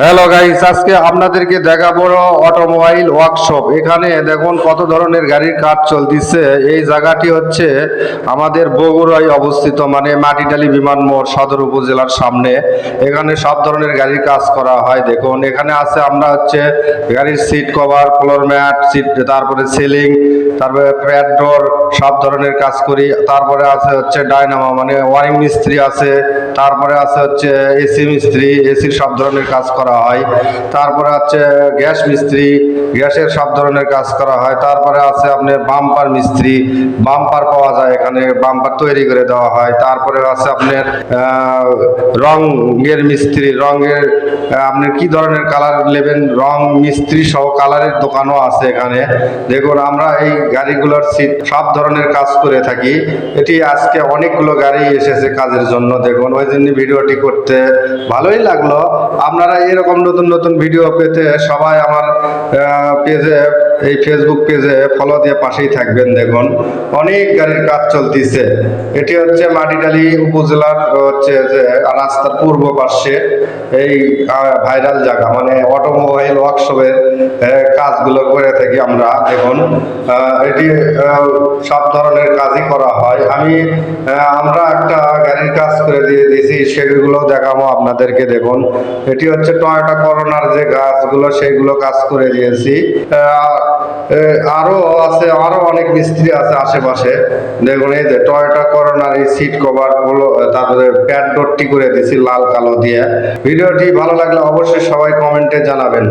Hello guys, আজকে আপনাদেরকে দেখাবো অটোমোবাইল ওয়ার্কশপ। এখানে দেখুন কত ধরনের গাড়ির কাজ চলতেছে। এই জায়গাটি হচ্ছে আমাদের বগুড়ায় অবস্থিত, মানে মাটিডালি বিমান মোড় সদর উপজেলার সামনে। এখানে সব ধরনের গাড়ির কাজ করা হয়। দেখুন এখানে আছে আমরা হচ্ছে গাড়ির seat cover, floor mat, seat, তারপরে সিলিং, তারপরে প্যাড ডোর, সব ধরনের কাজ করি। তারপরে আছে হচ্ছে ডায়নামো, মানে ওয়ারিং মিস্ত্রি আছে। তারপরে আছে হচ্ছে এসি মিস্ত্রি, এসির সব ধরনের কাজ করা হয়। তারপরে আছে গ্যাস মিস্ত্রি, গ্যাসের সব ধরনের কাজ করা হয়। তারপরে আছে আপনার বাম্পার মিস্ত্রি, বাম্পার পাওয়া যায় এখানে, বাম্পার তৈরি করে দেওয়া হয়। তারপরে আছে আপনার রঙের মিস্ত্রি, রঙের আপনি কি ধরনের কালার নেবেন, রং মিস্ত্রি সহ কালারের দোকানও আছে এখানে। দেখুন আমরা এই গাড়িগুলোর সিট সব ধরনের কাজ করে থাকি। এটি আজকে অনেকগুলো গাড়ি এসেছে কাজের জন্য। দেখুন ওই জন্য ভিডিওটি করতে ভালোই লাগলো। আপনারা এরকম নতুন নতুন ভিডিও পেতে সবাই আমার পেজে, এই ফেসবুক পেজে ফলো দিয়ে পাশেই থাকবেন। দেখুন অনেক গাড়ির কাজ চলতেছে। এটি হচ্ছে মাটিডালি উপজেলার হচ্ছে যে রাস্তার পূর্ব পাশে এই ভাইরাল জায়গা, মানে অটোমোবাইল ওয়ার্কশপের কাজগুলো করে থাকি আমরা। দেখুন এটি সব ধরনের কাজই করা হয়। আমরা একটা গাড়ির কাজ করে দিয়ে দিয়েছি, সেগুলো দেখাবো আপনাদেরকে। দেখুন এটি হচ্ছে টয়োটা করোনার যে গাছগুলো, সেগুলো কাজ করে দিয়েছি। আরো আছে, আরো অনেক মিস্ত্রি আছে আশেপাশে। দেখুন এই যে টয়োটা করোনার এই সিট কভার গুলো, তারপরে প্যাড ডোরটি করে দিয়েছি লাল কালো দিয়ে। ভিডিওটি ভালো লাগলে অবশ্যই সবাই কমেন্টে জানাবেন।